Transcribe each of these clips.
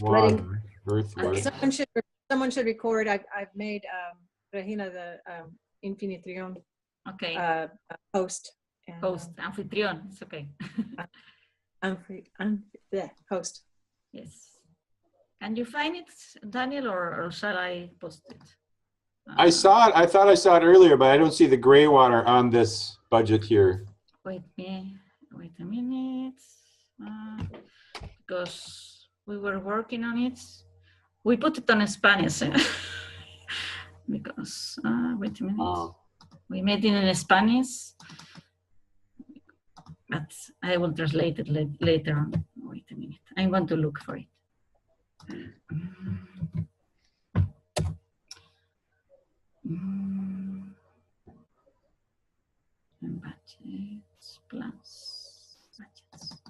water, earthwork. Someone should record. I've made Regina the Infinitrion Okay. Host. Host, anfitrión, it's okay. Host. Yes. Can you find it, Daniel, or shall I post it? I saw it. I thought I saw it earlier, but I don't see the gray water on this budget here. Wait a minute. Because we were working on it. We put it on Spanish. Because, wait a minute. Oh. We made it in Spanish. But I will translate it later on. Wait a minute. I'm going to look for it. Budgets, plus budgets.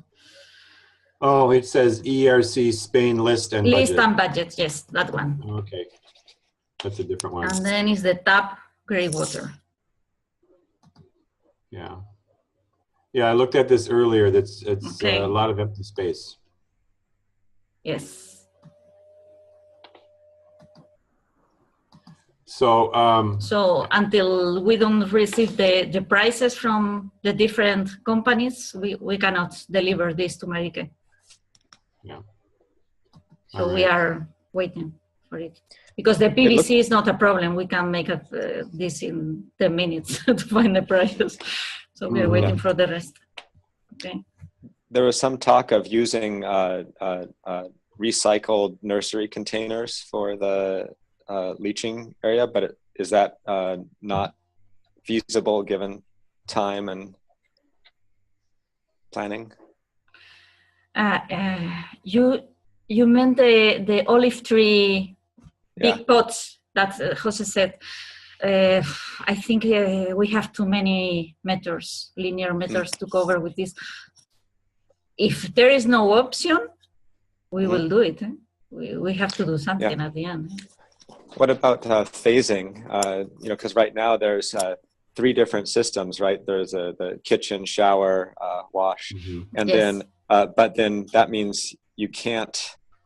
Oh, it says ERC Spain list and List budget. and budgets, yes, that one. Okay, that's a different one. And then is the tab gray water. Yeah. Yeah, I looked at this earlier. It's Okay. A lot of empty space. Yes. So, So until we don't receive the prices from the different companies, we cannot deliver this to Marique. yeah. So All we right. are waiting for it. Because the PVC is not a problem. We can make this in 10 minutes to find the prices. So we are waiting for the rest. Okay. There was some talk of using recycled nursery containers for the leaching area, but is that not feasible given time and planning? You meant the olive tree big pots that Jose said. I think we have too many meters, linear meters to cover with this. If there is no option, we will do it. We have to do something at the end. What about phasing? You know, because right now there's 3 different systems, right? There's the kitchen, shower, wash, and then, but then that means you can't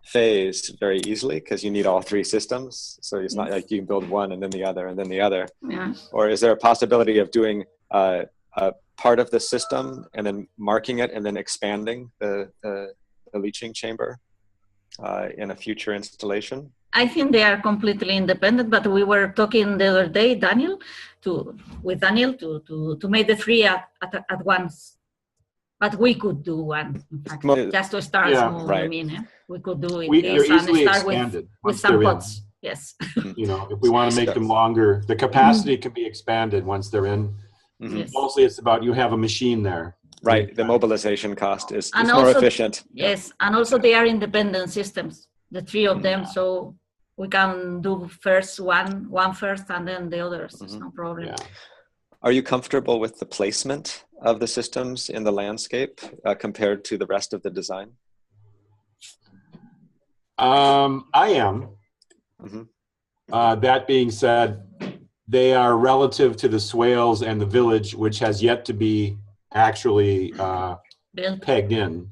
phase very easily because you need all 3 systems. So it's not like you can build one and then the other and then the other. Yeah. Or is there a possibility of doing a part of the system and then marking it and then expanding the leaching chamber in a future installation? I think they are completely independent, but we were talking the other day, with Daniel to make the 3 at once. But we could do one, in fact, just to start small. Right. I mean, we could do it. They're easily start expanded with some pots. Yes. You know, if we want to make them longer, the capacity can be expanded once they're in. Yes. Mostly it's about you have a machine there. Right. The mobilization cost is And more also, efficient. Yes. And also they are independent systems, the 3 of them. So we can do first one first and then the others. It's no problem. Yeah. Are you comfortable with the placement of the systems in the landscape compared to the rest of the design? I am. That being said, they are relative to the swales and the village, which has yet to be actually pegged in.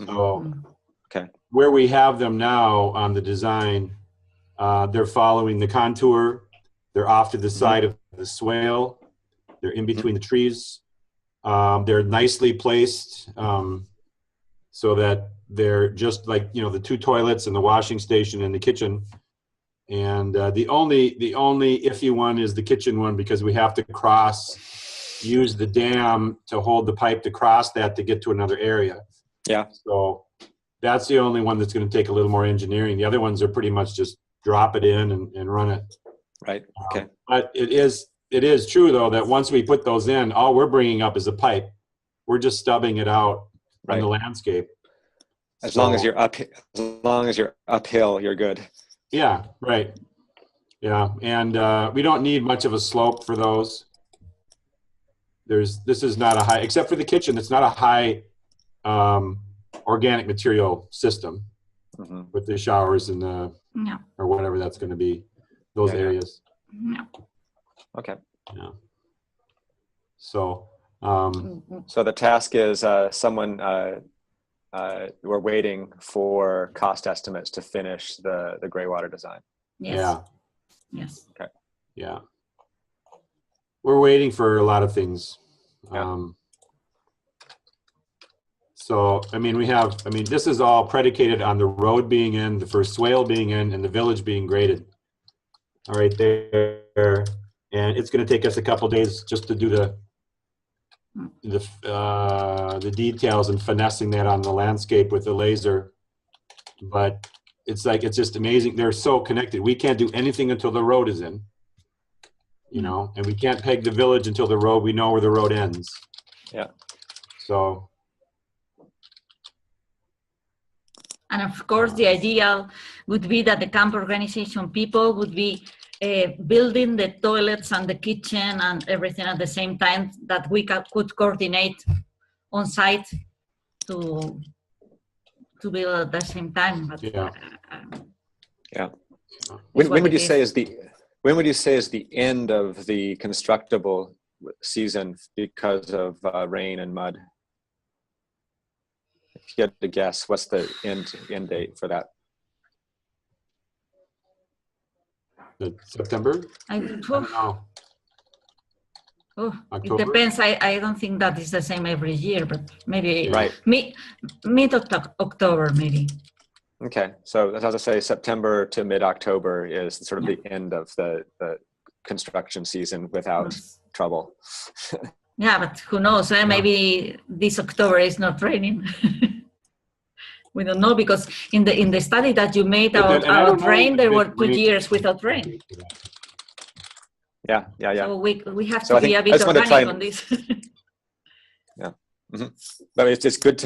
So where we have them now on the design, they're following the contour. They're off to the side of the swale. They're in between the trees. They're nicely placed so that they're just like, you know, the 2 toilets and the washing station and the kitchen. And the only iffy one is the kitchen one, because we have to use the dam to hold the pipe to cross that to get to another area. Yeah. So that's the only one that's going to take a little more engineering. The other ones are pretty much just drop it in and run it. Right. Okay. But it is true though that once we put those in, all we're bringing up is a pipe. We're just stubbing it out on the landscape. As long as you're uphill, you're good. Yeah. Right. Yeah. And we don't need much of a slope for those. This is not a high, except for the kitchen. It's not a high organic material system with the showers and or whatever that's going to be, those areas. Okay. Yeah. So so the task is someone we're waiting for cost estimates to finish the gray water design. Yes. Yeah. Yes. Okay. Yeah. We're waiting for a lot of things. Yeah. So, I mean, this is all predicated on the road being in, the first swale being in, and the village being graded. All right, there. And it's going to take us a couple days just to do the details and finessing that on the landscape with the laser. But it's just amazing. They're so connected. We can't do anything until the road is in, you know, and we can't peg the village until we know where the road ends. Yeah. So. And of course, the ideal would be that the camp organization people would be building the toilets and the kitchen and everything at the same time, that we could coordinate on site to build at the same time. But, Yeah. Yeah. When would you say is the end of the constructible season because of rain and mud? If you had to guess, what's the end date for that? September? I don't know. Oh, it October? depends. I don't think that is the same every year, but maybe Right. mid October, maybe. Okay, so as I say, September to mid-October is sort of the end of the construction season without trouble. Yeah, but who knows? Maybe this October is not raining. We don't know, because in the study that you made about rain, there were 2 years without rain. Yeah. So we have to be a bit organic on this. Yeah. Mm-hmm. But it's good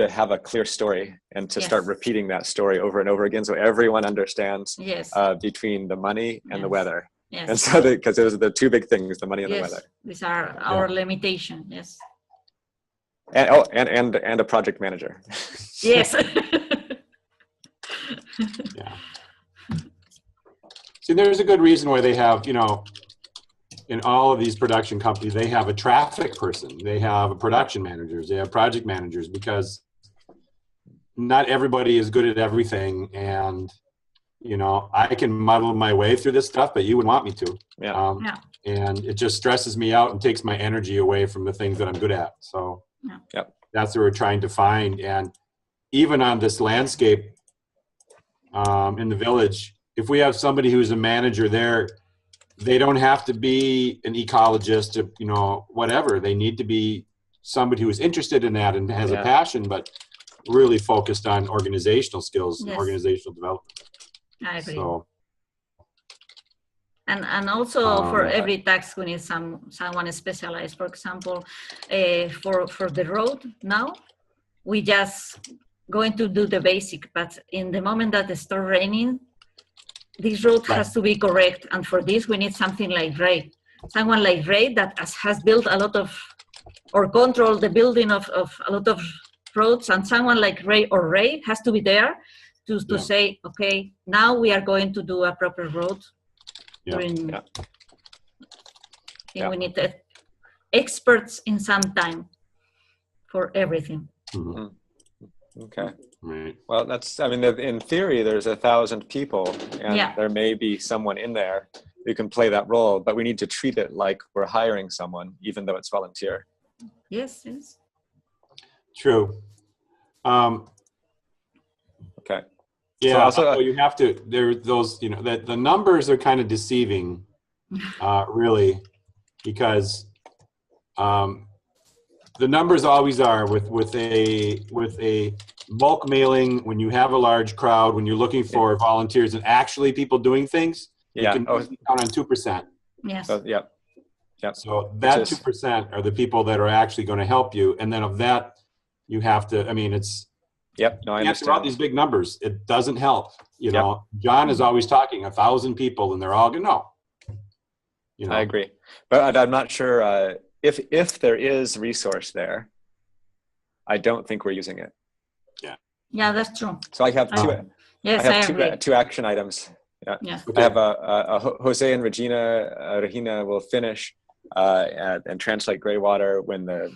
to have a clear story and to start repeating that story over and over again, so everyone understands. Yes. Between the money and the weather. Yes. And so because those are the two big things, the money and the weather. These are our limitation. Yes. And a project manager. Yes. Yeah. See, there's a good reason why they have, you know, in all of these production companies, they have a traffic person, they have a production managers, they have project managers, because not everybody is good at everything. And, you know, I can muddle my way through this stuff, but you wouldn't want me to. And it just stresses me out and takes my energy away from the things that I'm good at. So that's what we're trying to find. And even on this landscape in the village, if we have somebody who's a manager there, they don't have to be an ecologist or, you know, whatever. They need to be somebody who is interested in that and has a passion, but really focused on organizational skills and organizational development. I agree. So, and also for every task we need someone specialized. For example, for the road now, we just going to do the basic, but in the moment that it starts raining, this road has to be correct. And for this, we need something like Ray. Someone like Ray that has built a lot of, or control the building of a lot of roads, and someone like Ray or Ray has to be there to say, okay, now we are going to do a proper road. I think we need experts in some time for everything. Mm-hmm. Okay. Right. Well, I mean, in theory, there's 1,000 people, and there may be someone in there who can play that role, but we need to treat it like we're hiring someone, even though it's volunteer. Yes. True. Okay. Yeah, so you have to, those, you know, that the numbers are kind of deceiving, really, because the numbers always are with a bulk mailing. When you have a large crowd, when you're looking for volunteers and actually people doing things, you can count on 2%. Yes. So, So that 2% are the people that are actually going to help you, and then of that, you have to. I mean, it's. No, I understand. Throughout these big numbers, it doesn't help. You know, John is always talking 1,000 people, and they're all going to know. You know? I agree, but I'm not sure if there is resource there. I don't think we're using it. Yeah, that's true. So I have two. I agree. Two action items. Yeah. Okay. I have Jose and Regina will finish and translate Greywater when the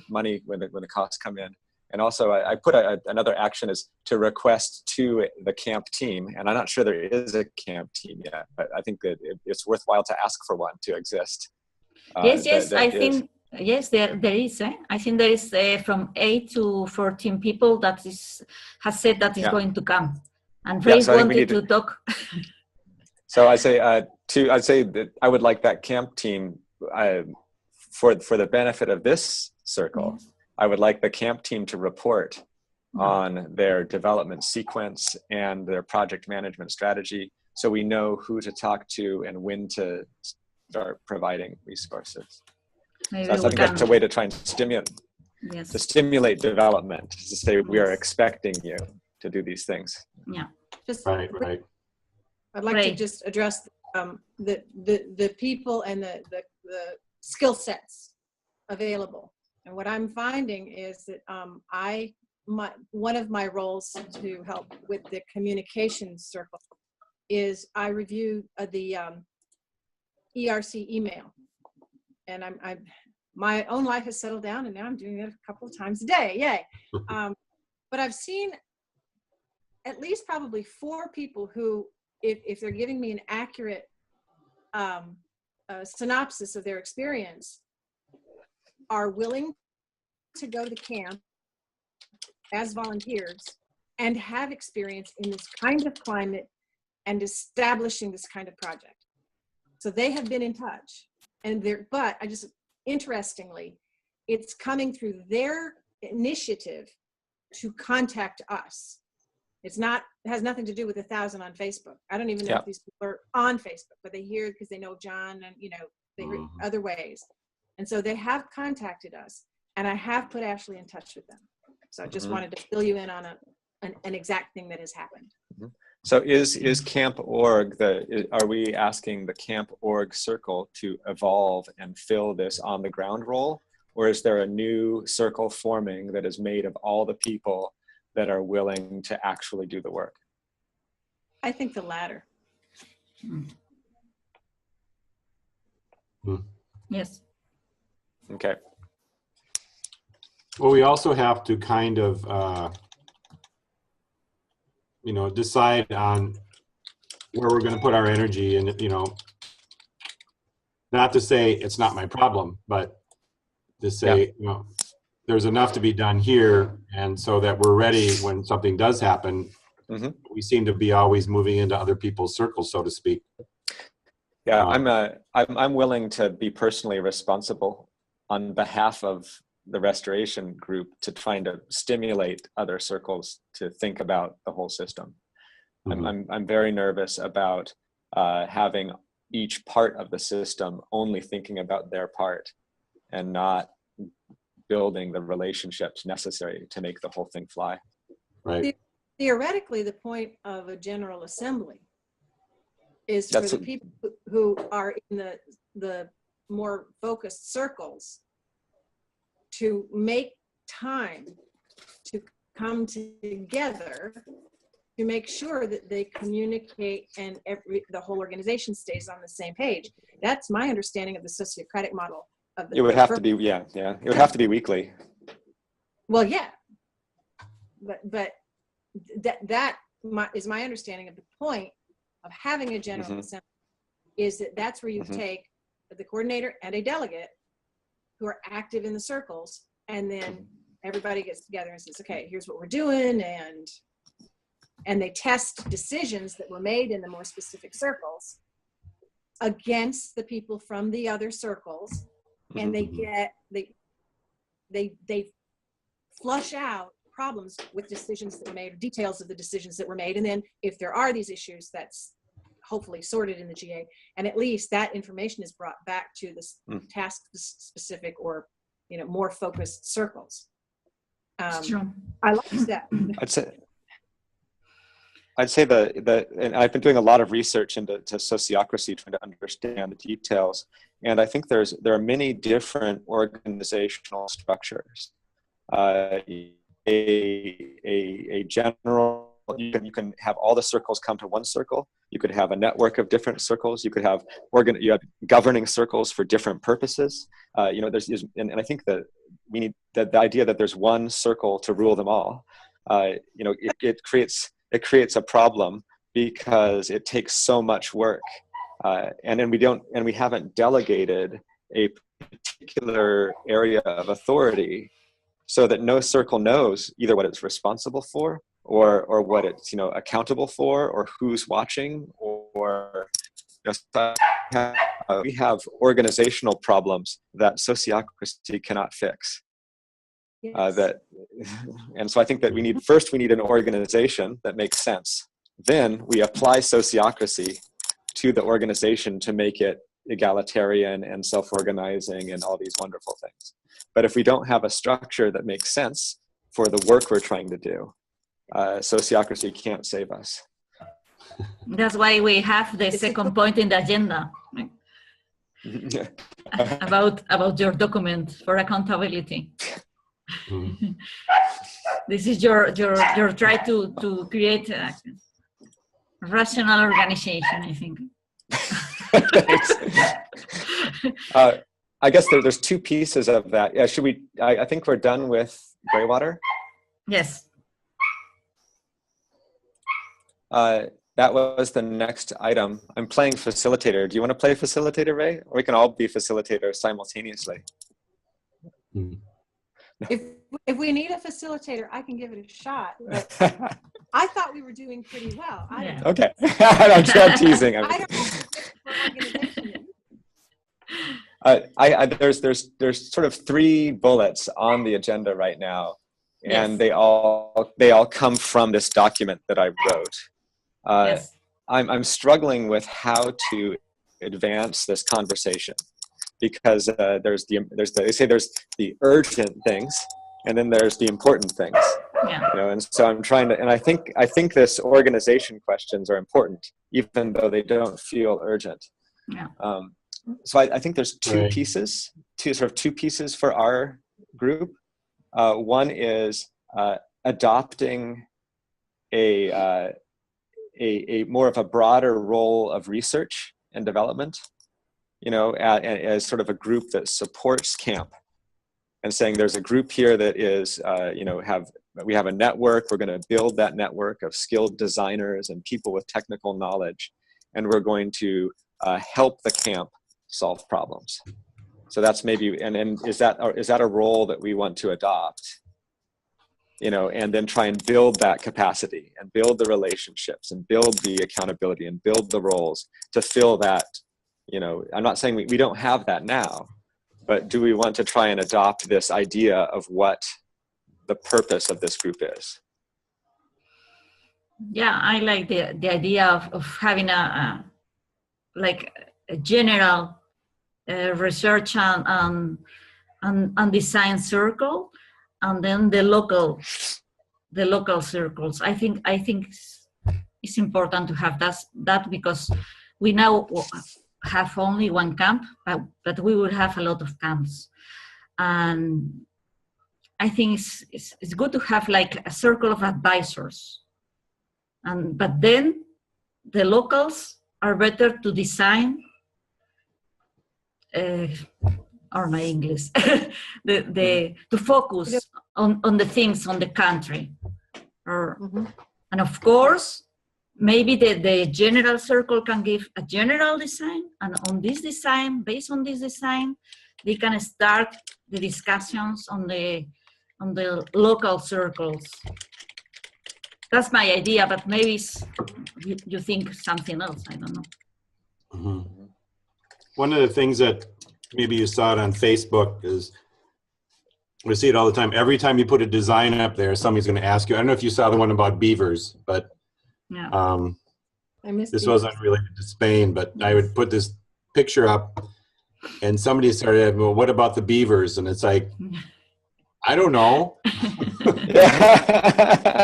costs come in. And also I put another action is to request to the camp team. And I'm not sure there is a camp team yet, but I think that it's worthwhile to ask for one to exist. Yes, I think, yes, there is. I think there is from 8 to 14 people that has said that is going to come. And Ray wanted to talk. So I'd say that I would like that camp team for the benefit of this circle. I would like the camp team to report on their development sequence and their project management strategy, so we know who to talk to and when to start providing resources. Maybe so I think that's a way to try and stimulate development, to say we are expecting you to do these things. Yeah. Just right. I'd like to just address the people and the skill sets available. And what I'm finding is that one of my roles to help with the communication circle is I review the ERC email, and my own life has settled down, and now I'm doing it a couple of times a day. Yay! But I've seen at least probably 4 people who, if they're giving me an accurate synopsis of their experience, are willing to go to camp as volunteers and have experience in this kind of climate and establishing this kind of project. So they have been in touch, but interestingly, it's coming through their initiative to contact us. It has nothing to do with 1,000 on Facebook. I don't even know if these people are on Facebook, but they hear because they know John, and they hear other ways. And so they have contacted us, and I have put Ashley in touch with them. So I just wanted to fill you in on an exact thing that has happened. So is Camp Org, are we asking the Camp Org circle to evolve and fill this on the ground role? Or is there a new circle forming that is made of all the people that are willing to actually do the work? I think the latter. Yes. Okay. Well, we also have to kind of, decide on where we're going to put our energy, and, not to say it's not my problem, but to say, there's enough to be done here, and so that we're ready when something does happen. We seem to be always moving into other people's circles, so to speak. Yeah, I'm willing to be personally responsible on behalf of the restoration group to trying to stimulate other circles to think about the whole system. I'm very nervous about having each part of the system only thinking about their part and not building the relationships necessary to make the whole thing fly. Right. Theoretically, the point of a general assembly is for the people who are in the more focused circles to make time to come together to make sure that they communicate and the whole organization stays on the same page. That's my understanding of the sociocratic model. It would have to be, it would have to be weekly. Well, yeah, but that is my understanding of the point of having a general assembly, is that's where you take the coordinator and a delegate who are active in the circles, and then everybody gets together and says, okay, here's what we're doing, and they test decisions that were made in the more specific circles against the people from the other circles, and they flush out problems with decisions that were made, details of the decisions that were made, and then if there are these issues, that's hopefully sorted in the GA, and at least that information is brought back to the task specific or more focused circles. I like that. I'd say and I've been doing a lot of research into sociocracy, trying to understand the details, and I think there are many different organizational structures. A general, you can have all the circles come to one circle. You could have a network of different circles. You could have governing circles for different purposes. And I think that we need the idea that there's one circle to rule them all. It creates a problem because it takes so much work, and then we haven't delegated a particular area of authority, so that no circle knows either what it's responsible for, or what it's accountable for, or who's watching, or we have organizational problems that sociocracy cannot fix. Yes. And so I think that we need an organization that makes sense. Then we apply sociocracy to the organization to make it egalitarian and self-organizing and all these wonderful things. But if we don't have a structure that makes sense for the work we're trying to do, sociocracy can't save us. That's why we have the second point in the agenda, about your document for accountability. This is your try to create a rational organization, I think. I guess there's two pieces of that. Yeah, should we? I think we're done with Greywater. Yes. That was the next item. I'm playing facilitator. Do you want to play facilitator, Ray? Or we can all be facilitators simultaneously. If we need a facilitator, I can give it a shot. But I thought we were doing pretty well. Okay. I'm teasing. I don't know. There's sort of 3 bullets on the agenda right now, and they all come from this document that I wrote. Yes. I'm struggling with how to advance this conversation, because there's the urgent things, and then there's the important things. Yeah. And so I'm trying to, and I think this organization questions are important, even though they don't feel urgent. Yeah. So I think there's two pieces for our group. One is adopting a more of a broader role of research and development, as sort of a group that supports camp, and saying there's a group here that is, we have a network. We're going to build that network of skilled designers and people with technical knowledge, and we're going to help the camp solve problems. So that's maybe, and is that a role that we want to adopt? And then try and build that capacity, and build the relationships, and build the accountability, and build the roles to fill that. I'm not saying we don't have that now, but do we want to try and adopt this idea of what the purpose of this group is? Yeah, I like the idea of having a general research and design circle, and then the local circles. I think it's important to have that because we now have only one camp, but we will have a lot of camps, and I think it's good to have like a circle of advisors, but then the locals are better to design. Or my English, to focus on the things on the country, and of course, maybe the general circle can give a general design, and on this design, based on this design, they can start the discussions on the local circles. That's my idea, but maybe you think something else. I don't know. Mm-hmm. One of the things that maybe you saw it on Facebook is, we see it all the time. Every time you put a design up there, somebody's going to ask you. I don't know if you saw the one about beavers, but this wasn't related to Spain, but I would put this picture up and somebody started, well, what about the beavers? And it's like, I don't know.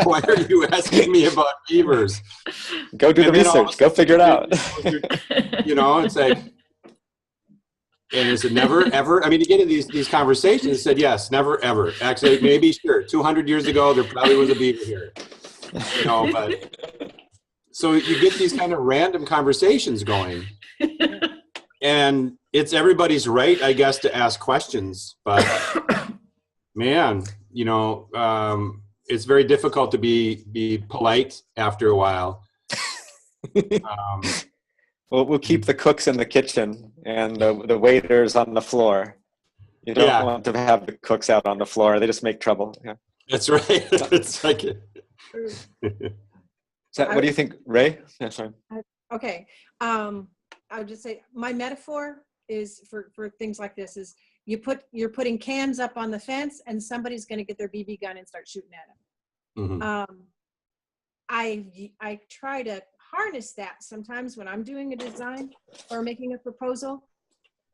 Why are you asking me about beavers? Go do the research. Go figure it out. It's like, and is it never, ever? I mean, to get into these conversations, it said, yes, never, ever. Actually, maybe, sure, 200 years ago, there probably was a beaver here. But so you get these kind of random conversations going. And it's everybody's right, I guess, to ask questions. But man, it's very difficult to be polite after a while. Well, we'll keep the cooks in the kitchen and the waiters on the floor. You don't want to have the cooks out on the floor. They just make trouble. Yeah. That's right. It's like what do you think, Ray? Yeah, sorry. Okay. I would just say my metaphor is for things like this is you're putting cans up on the fence and somebody's going to get their BB gun and start shooting at them. Mm-hmm. I try to harness that sometimes when I'm doing a design or making a proposal,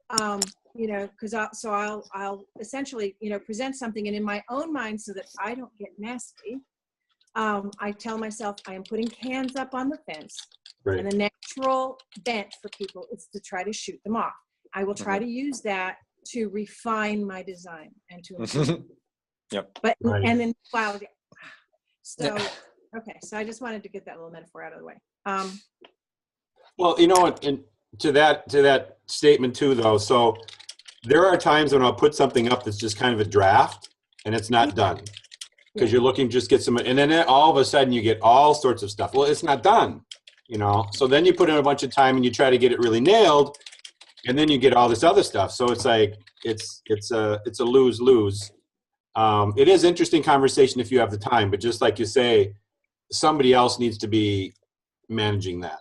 because I'll essentially, present something, and in my own mind, so that I don't get nasty, I tell myself I am putting cans up on the fence, right. And the natural bent for people is to try to shoot them off. I will try to use that to refine my design and to improve. Yep. But right. And then so I just wanted to get that little metaphor out of the way. Well, and to that statement too, though. So there are times when I'll put something up that's just kind of a draft and it's not done because you're looking just get some, and then all of a sudden you get all sorts of stuff. Well, it's not done, So then you put in a bunch of time and you try to get it really nailed, and then you get all this other stuff. So it's like it's a lose-lose. It is interesting conversation if you have the time, but just like you say, somebody else needs to be managing that.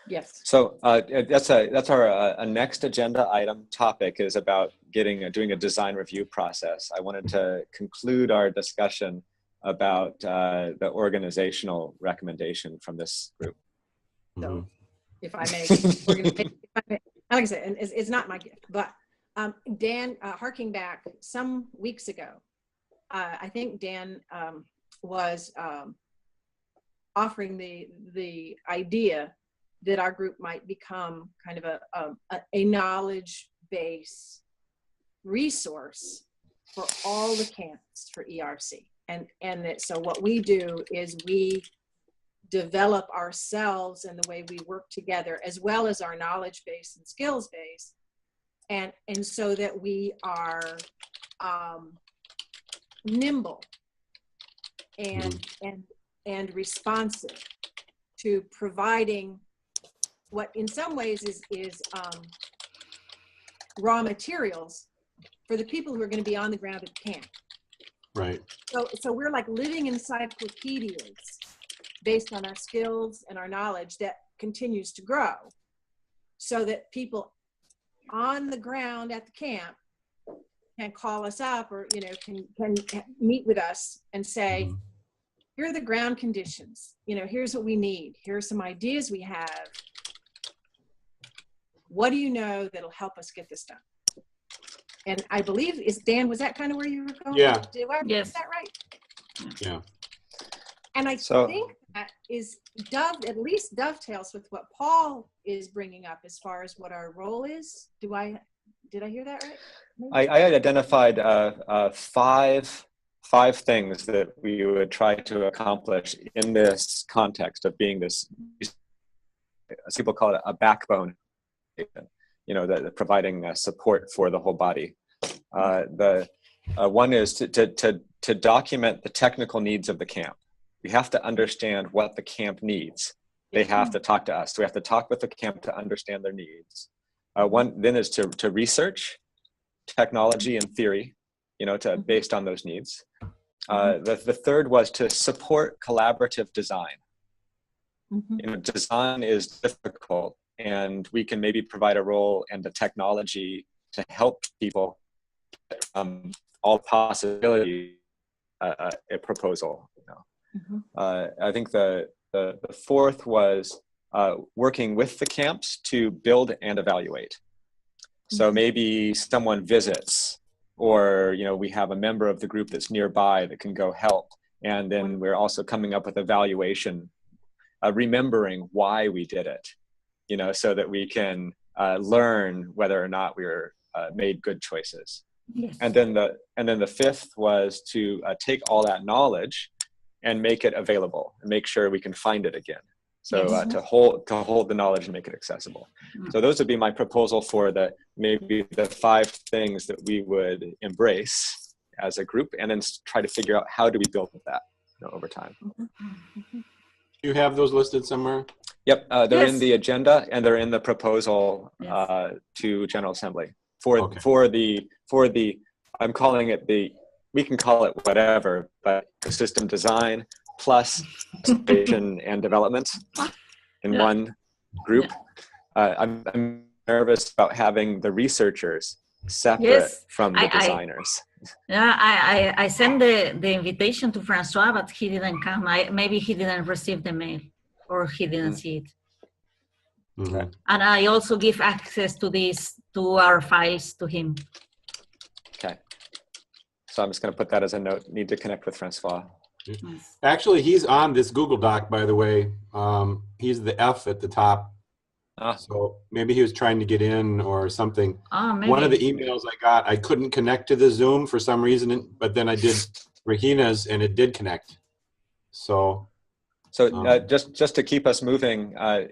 Yes. So that's our next agenda item topic is about doing a design review process. I wanted to conclude our discussion about the organizational recommendation from this group. So, if I may, like I said, and it's not my gift, but Dan, harking back some weeks ago, I think Dan was offering the idea that our group might become kind of a knowledge base resource for all the camps for ERC. And that, so what we do is we develop ourselves and the way we work together, as well as our knowledge base and skills base. And so that we are nimble and responsive to providing what in some ways is raw materials for the people who are going to be on the ground at the camp. Right. So we're like living encyclopedias based on our skills and our knowledge that continues to grow, so that people on the ground at the camp can call us up or can meet with us and say, here are the ground conditions, here's what we need, here are some ideas we have. What do you know that'll help us get this done? And I believe, Dan, was that kind of where you were going? Yeah. Did I get that right? Yeah. And I think that at least dovetails with what Paul is bringing up as far as what our role is. Did I hear that right? I had identified five things that we would try to accomplish in this context of being this, as people call it, a backbone, that providing support for the whole body. The one is to document the technical needs of the camp. We have to understand what the camp needs. They have to talk to us. So we have to talk with the camp to understand their needs. One then is to research technology and theory, based on those needs. The third was to support collaborative design. Design is difficult, and we can maybe provide a role and the technology to help people all possibilities a proposal. I think the fourth was working with the camps to build and evaluate. So maybe someone visits, or we have a member of the group that's nearby that can go help, and then we're also coming up with evaluation, remembering why we did it, so that we can learn whether or not we were made good choices. Yes. And then the fifth was to take all that knowledge and make it available and make sure we can find it again. So to hold the knowledge and make it accessible. So those would be my proposal for maybe the 5 things that we would embrace as a group, and then try to figure out how do we build that, over time. Do you have those listed somewhere? Yep, they're Yes. in the agenda and they're in the proposal Yes. to General Assembly for Okay. for the I'm calling it we can call it whatever, but the system design plus participation and development in Yeah. one group. I'm nervous about having the researchers separate Yes, from the I- designers. Yeah, I sent the invitation to Francois, but he didn't come. Maybe he didn't receive the mail, or he didn't see it. Mhm. And I also give access to our files to him. Okay. So I'm just going to put that as a note. Need to connect with Francois. Yes. Actually, he's on this Google Doc, by the way. He's the F at the top. Ah. So maybe he was trying to get in or something. Oh, maybe. One of the emails I got, I couldn't connect to the Zoom for some reason, but then I did Regina's and it did connect. So just to keep us moving, I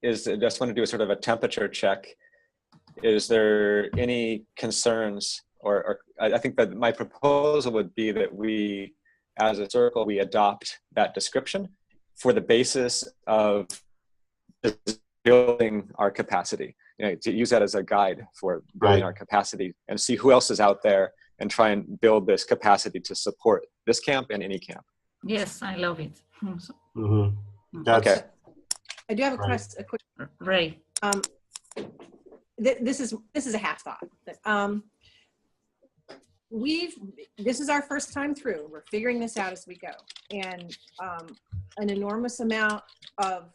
just want to do a sort of a temperature check. Is there any concerns, or I think that my proposal would be that we, as a circle, we adopt that description for the basis of building our capacity, to use that as a guide for building our capacity, and see who else is out there and try and build this capacity to support this camp and any camp. Yes, I love it. that's Okay. I do have a Right. quick. Ray. This is a half thought. This is our first time through. We're figuring this out as we go, and an enormous amount of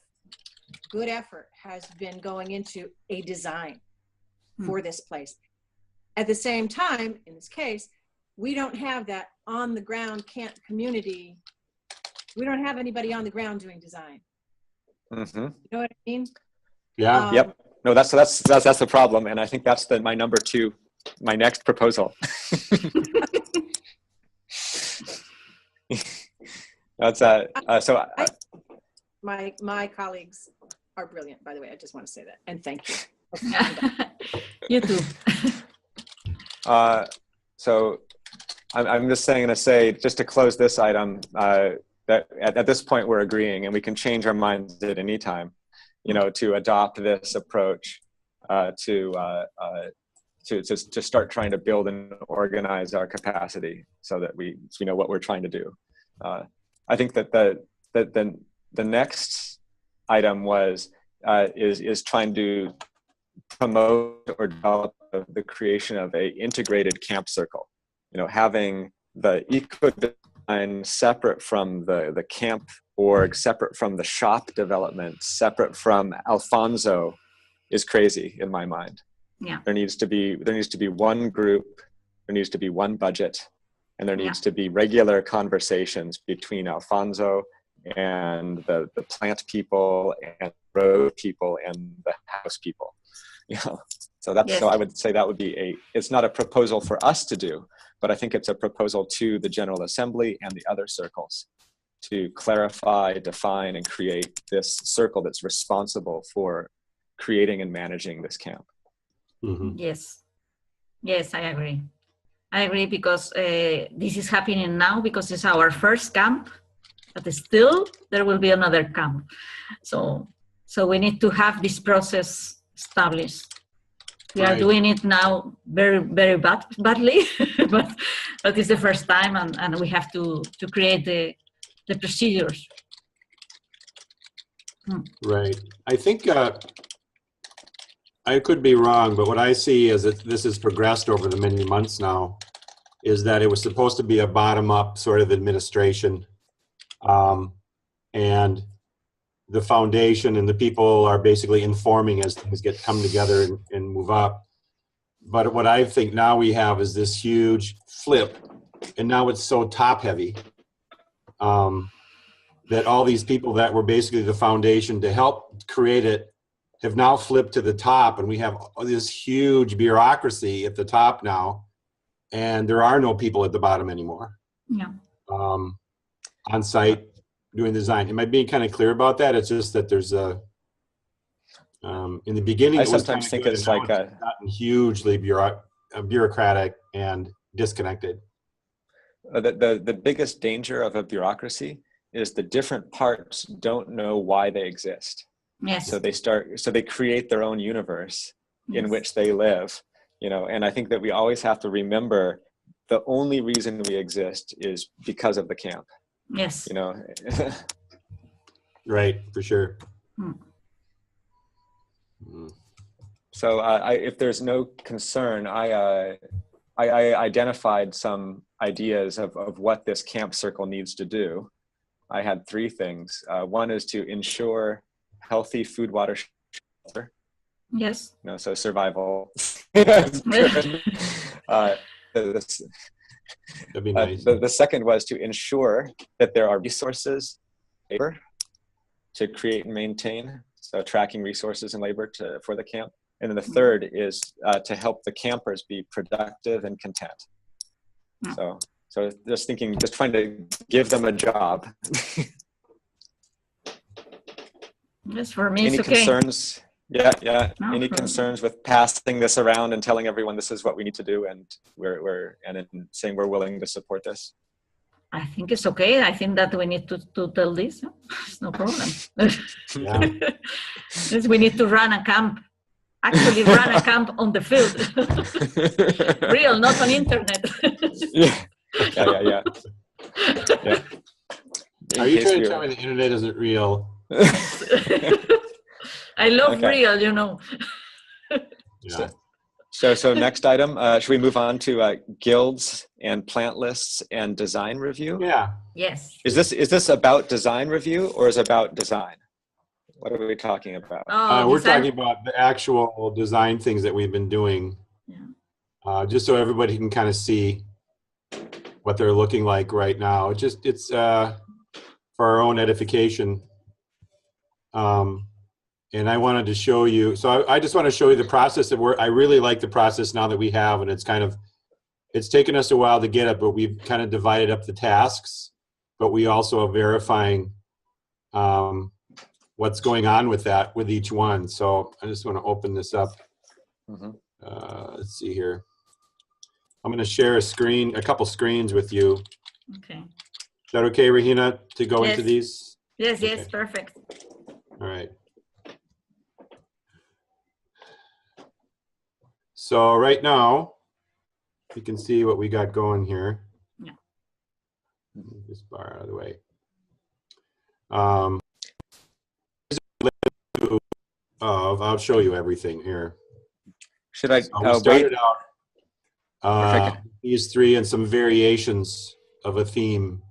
good effort has been going into a design for this place. At the same time, in this case, we don't have that on the ground camp community. We don't have anybody on the ground doing design. Mm-hmm. You know what I mean? yeah. Yep. No, that's the problem, and I think that's my number 2, my next proposal. That's so. My colleagues are brilliant, by the way. I just want to say that, and thank you. You too. So I'm just going to say, just to close this item, that at this point we're agreeing, and we can change our minds at any time, to adopt this approach to start trying to build and organize our capacity so that we know what we're trying to do. I think that the next item is trying to promote or develop the creation of a integrated camp circle. Having the eco design separate from the camp org, separate from the shop development, separate from Alfonso, is crazy in my mind. Yeah. There needs to be one group, there needs to be one budget, and there needs to be regular conversations between Alfonso and the plant people and road people and the house people. So that's so I would say that would be it's not a proposal for us to do, but I think it's a proposal to the General Assembly and the other circles to clarify, define, and create this circle that's responsible for creating and managing this camp. Mm-hmm. Yes, I agree because this is happening now because it's our first camp, but still there will be another camp. So we need to have this process established. We are doing it now very, very badly, but it's the first time, and we have to create the procedures. Right. I think I could be wrong, but what I see as this has progressed over the many months now is that it was supposed to be a bottom-up sort of administration, and the foundation and the people are basically informing as things come together and move up. But what I think now we have is this huge flip, and now it's so top-heavy that all these people that were basically the foundation to help create it have now flipped to the top, and we have this huge bureaucracy at the top now, and there are no people at the bottom anymore. Yeah. On site doing design. Am I being kind of clear about that? It's just that there's in the beginning, I it was sometimes think good, it's and like now it's gotten hugely bureaucratic and disconnected. The biggest danger of a bureaucracy is the different parts don't know why they exist. Yes. So they create their own universe in Yes. which they live, you know, and I think that we always have to remember the only reason we exist is because of the camp, Yes. you know. Right, for sure. Hmm. So if there's no concern, I identified some ideas of what this camp circle needs to do. I had 3 things. One is to ensure healthy food, water, shelter. Yes. You know, so survival. That'd be nice. The second was to ensure that there are resources, labor, to create and maintain. So tracking resources and labor for the camp. And then the third is to help the campers be productive and content. So just trying to give them a job. Yes, for me, Any it's okay. concerns? Yeah. No, Any concerns with passing this around and telling everyone this is what we need to do, and and saying we're willing to support this? I think it's okay. I think that we need to tell this. It's no problem. Yes, we need to run a camp. Actually, run a camp on the field. Real, not on internet. Yeah. Are you trying to tell me the internet isn't real? I love real, you know. Yeah. So next item, should we move on to guilds and plant lists and design review? Yeah. Yes. Is this about design review or is it about design? What are we talking about? We're talking about the actual design things that we've been doing. Yeah. Just so everybody can kind of see what they're looking like right now. It's for our own edification. And I wanted to show you, so I just want to show you the process that I really like the process now that we have, and it's taken us a while to get it, but we've kind of divided up the tasks, but we also are verifying what's going on with that with each one. So I just want to open this up. Let's see here. I'm going to share a couple screens with you. Okay. Is that okay, Rahina, to go into these? Yes, Okay. Perfect. All right. So right now, you can see what we got going here. Yeah. Move this bar out of the way. I'll show you everything here. Should I we started out these 3 and some variations of a theme,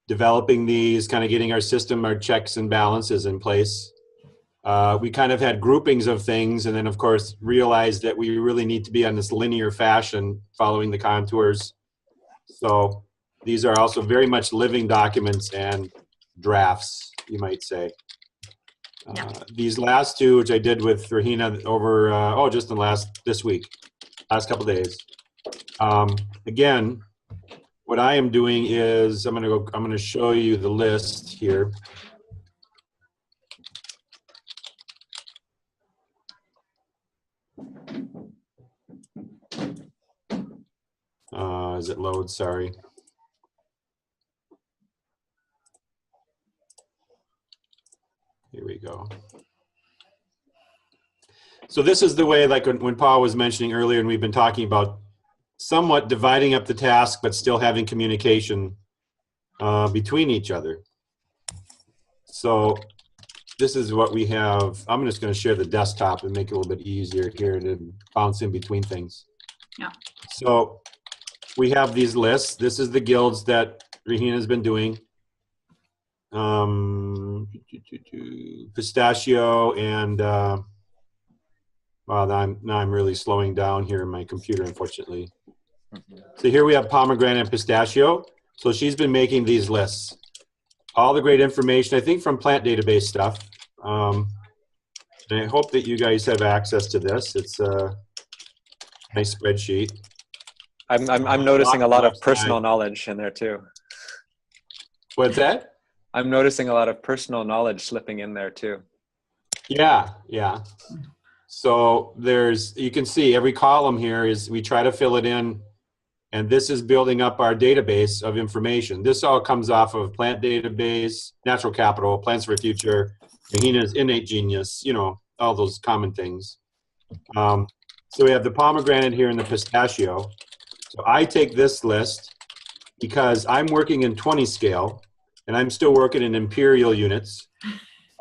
developing these, kind of getting our system, our checks and balances in place. We kind of had groupings of things, and then of course realized that we really need to be on this linear fashion following the contours. So these are also very much living documents and drafts, you might say. These last 2, which I did with Rahina over, just this week, last couple days. Again, what I am doing is I'm going to show you the list here. As it loads, sorry. Here we go. So this is the way, like when Paul was mentioning earlier, and we've been talking about somewhat dividing up the task, but still having communication between each other. So this is what we have. I'm just going to share the desktop and make it a little bit easier here to bounce in between things. Yeah. So we have these lists. This is the guilds that Rahina has been doing. Pistachio and well, now I'm really slowing down here in my computer, unfortunately. So here we have pomegranate and pistachio. So she's been making these lists. All the great information, I think, from plant database stuff. And I hope that you guys have access to this. It's a nice spreadsheet. I'm noticing a lot of personal knowledge in there too. What's that? I'm noticing a lot of personal knowledge slipping in there too. Yeah. So you can see every column here we try to fill it in And this is building up our database of information. This all comes off of Plant Database, Natural Capital, Plants for the Future, Mahina's Innate Genius, you know, all those common things. So we have the pomegranate here and the pistachio. So I take this list because I'm working in 20 scale and I'm still working in imperial units.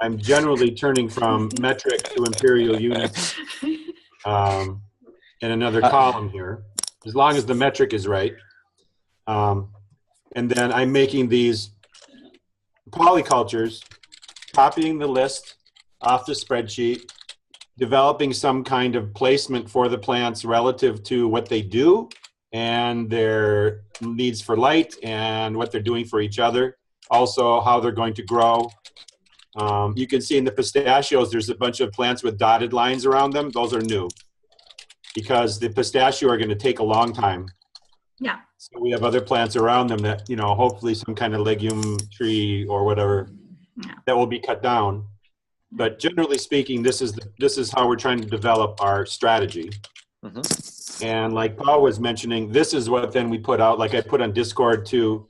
I'm generally turning from metric to imperial units in another column here, as long as the metric is right. And then I'm making these polycultures, copying the list off the spreadsheet, developing some kind of placement for the plants relative to what they do and their needs for light and what they're doing for each other. Also, how they're going to grow. You can see in the pistachios, there's a bunch of plants with dotted lines around them. Those are new because the pistachio are going to take a long time. Yeah. So we have other plants around them that, you know, hopefully some kind of legume tree or whatever that will be cut down. But generally speaking, this is how we're trying to develop our strategy. Mm-hmm. And like Paul was mentioning, this is what then we put out, like I put on Discord to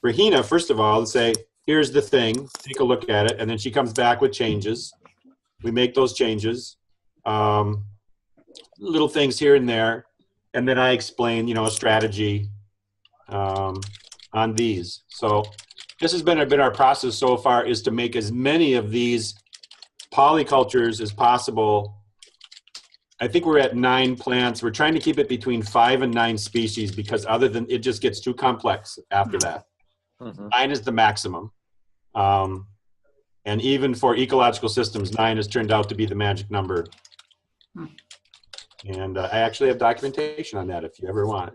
Rahina, first of all, to say, here's the thing, take a look at it. And then she comes back with changes. We make those changes, little things here and there. And then I explain, you know, a strategy on these. So this has been our process so far, is to make as many of these polycultures as possible. I think we're at 9 plants. We're trying to keep it between 5 and 9 species because other than it just gets too complex after that. Mm-hmm. 9 is the maximum. And even for ecological systems, 9 has turned out to be the magic number. And I actually have documentation on that if you ever want.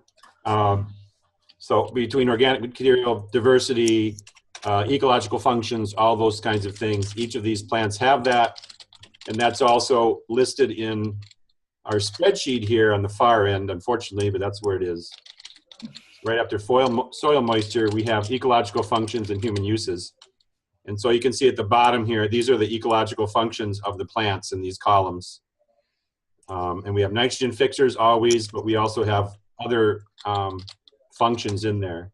So between organic material, diversity, ecological functions, all those kinds of things, each of these plants have that. And that's also listed in our spreadsheet here on the far end, unfortunately, but that's where it is. Right after soil moisture, we have ecological functions and human uses. And so you can see at the bottom here, these are the ecological functions of the plants in these columns. And we have nitrogen fixers always, but we also have other functions in there.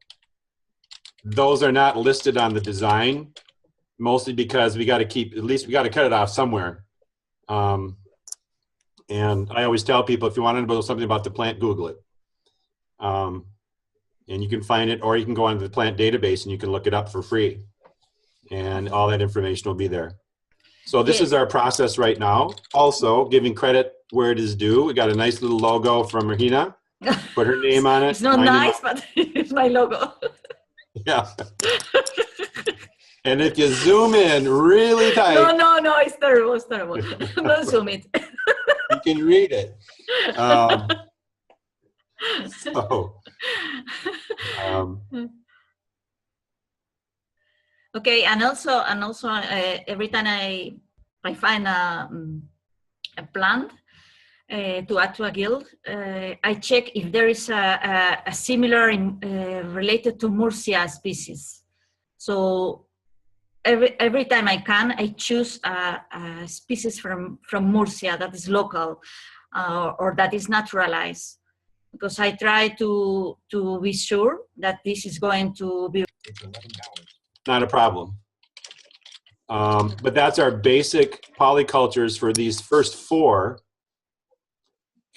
Those are not listed on the design, mostly because we got to keep, at least we got to cut it off somewhere. And I always tell people, if you want to know something about the plant, Google it. And you can find it, or you can go onto the plant database and you can look it up for free. And all that information will be there. So this is our process right now. Also, giving credit where it is due. We got a nice little logo from Rahina. Put her name on it. It's not nice, but it's my logo. Yeah. And if you zoom in really tight. No, it's terrible. It's terrible. Don't zoom it. You can read it. Okay, and also every time I find a plant to add to a guild, I check if there is a similar related to Murcia species. So every time I can, I choose a species from Murcia that is local or that is naturalized, because I try to be sure that this is going to be. Not a problem. But that's our basic polycultures for these first 4.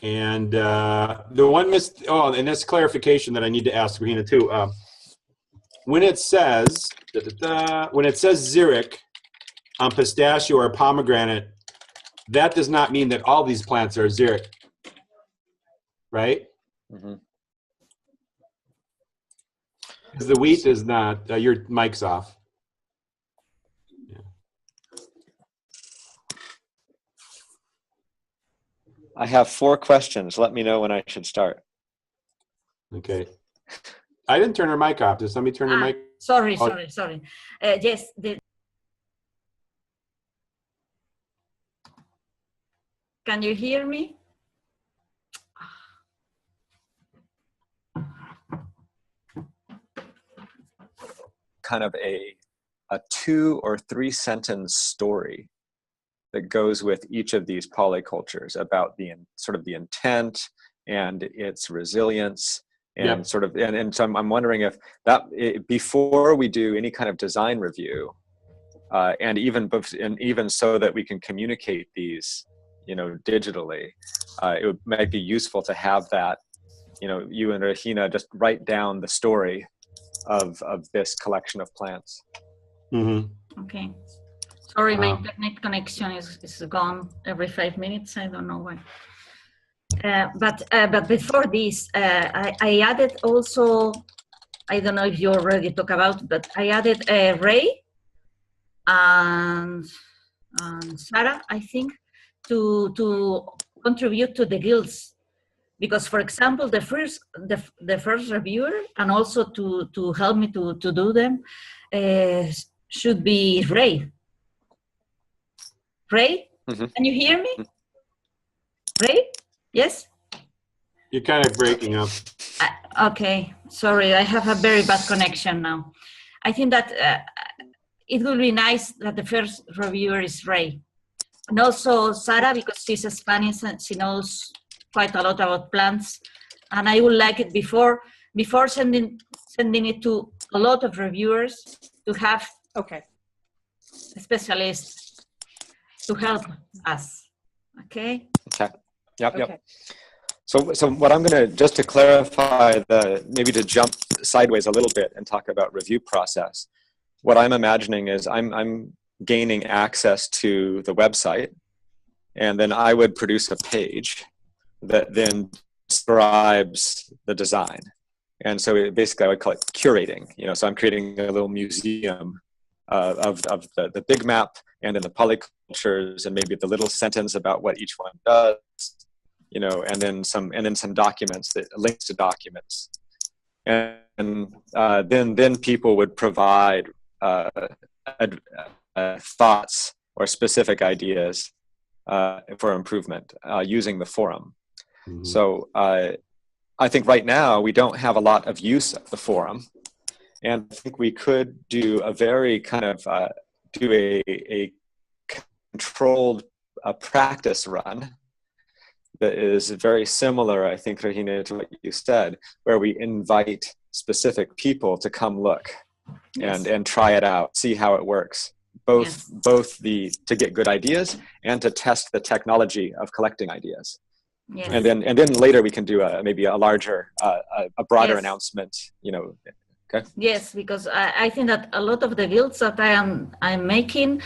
And the one and that's clarification that I need to ask Rahina too. When it says xeric on pistachio or pomegranate, that does not mean that all these plants are xeric, right? Mm-hmm. Because the wheat is not. Your mic's off. Yeah. I have 4 questions. Let me know when I should start. Okay. I didn't turn her mic off. Did somebody turn her mic? Sorry. Yes. Can you hear me? Kind of a 2 or 3 sentence story that goes with each of these polycultures about the sort of the intent and its resilience and sort of, and so I'm wondering if that, before we do any kind of design review, and even so that we can communicate these, digitally, might be useful to have that, you and Regina just write down the story of this collection of plants. Mm-hmm. Okay. Sorry, my internet connection is gone every 5 minutes. I don't know why. But before this, I added also, I don't know if you already talked about, but I added Ray and Sarah, I think, to contribute to the guilds, because, for example, the first reviewer, and also to help me to do them, should be Ray. Ray, can you hear me? Ray, yes. You're kind of breaking up. Okay, sorry, I have a very bad connection now. I think that it would be nice that the first reviewer is Ray. And also Sarah, because she's Spanish and she knows quite a lot about plants. And I would like it before sending it to a lot of reviewers, to have specialists to help us. Okay? Okay. Yep. So what I'm going to, just to clarify, maybe to jump sideways a little bit and talk about review process, what I'm imagining is I'm gaining access to the website, and then I would produce a page that then describes the design. And so basically I would call it curating, so I'm creating a little museum of the big map, and then the polycultures, and maybe the little sentence about what each one does, and then some documents, that links to documents. And then people would provide thoughts or specific ideas for improvement using the forum. Mm-hmm. So I think right now we don't have a lot of use of the forum, and I think we could do a very kind of do a controlled practice run that is very similar, I think, Regina, to what you said, where we invite specific people to come look and try it out, see how it works, both to get good ideas and to test the technology of collecting ideas. Yes. And then later we can do maybe a larger, a broader announcement, Okay. Yes, because I think that a lot of the guilds that I'm making,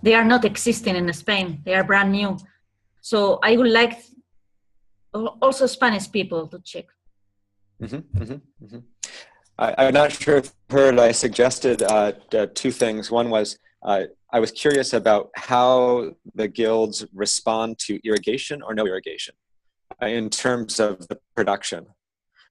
they are not existing in Spain. They are brand new. So I would like also Spanish people to check. I'm not sure if you heard, I suggested two things. One was I was curious about how the guilds respond to irrigation or no irrigation in terms of the production.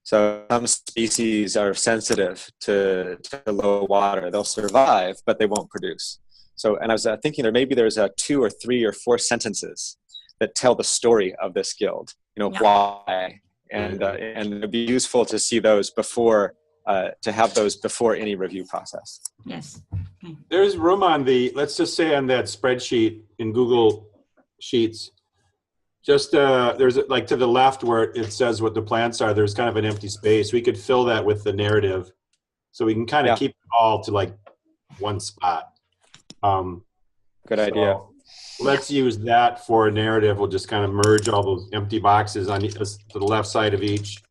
So some species are sensitive to low water. They'll survive, but they won't produce. So, and I was thinking there's 2 or 3 or 4 sentences that tell the story of this guild, why. And it'd be useful to see those before, to have those before any review process. Yes. Okay. There's room on let's just say on that spreadsheet in Google Sheets, just there's like to the left where it says what the plants are, there's kind of an empty space. We could fill that with the narrative, so we can kind of keep it all to like one spot. Good idea. Let's use that for a narrative. We'll just kind of merge all those empty boxes on to the left side of each,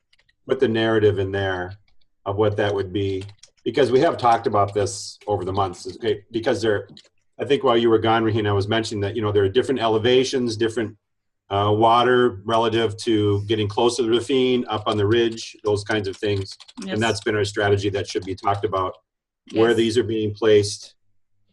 put the narrative in there of what that would be, because we have talked about this over the months. Okay, because I think while you were gone, Regina, I was mentioning that there are different elevations, different water relative to getting close to the ravine, up on the ridge, those kinds of things. Yes. And that's been our strategy that should be talked about, where these are being placed.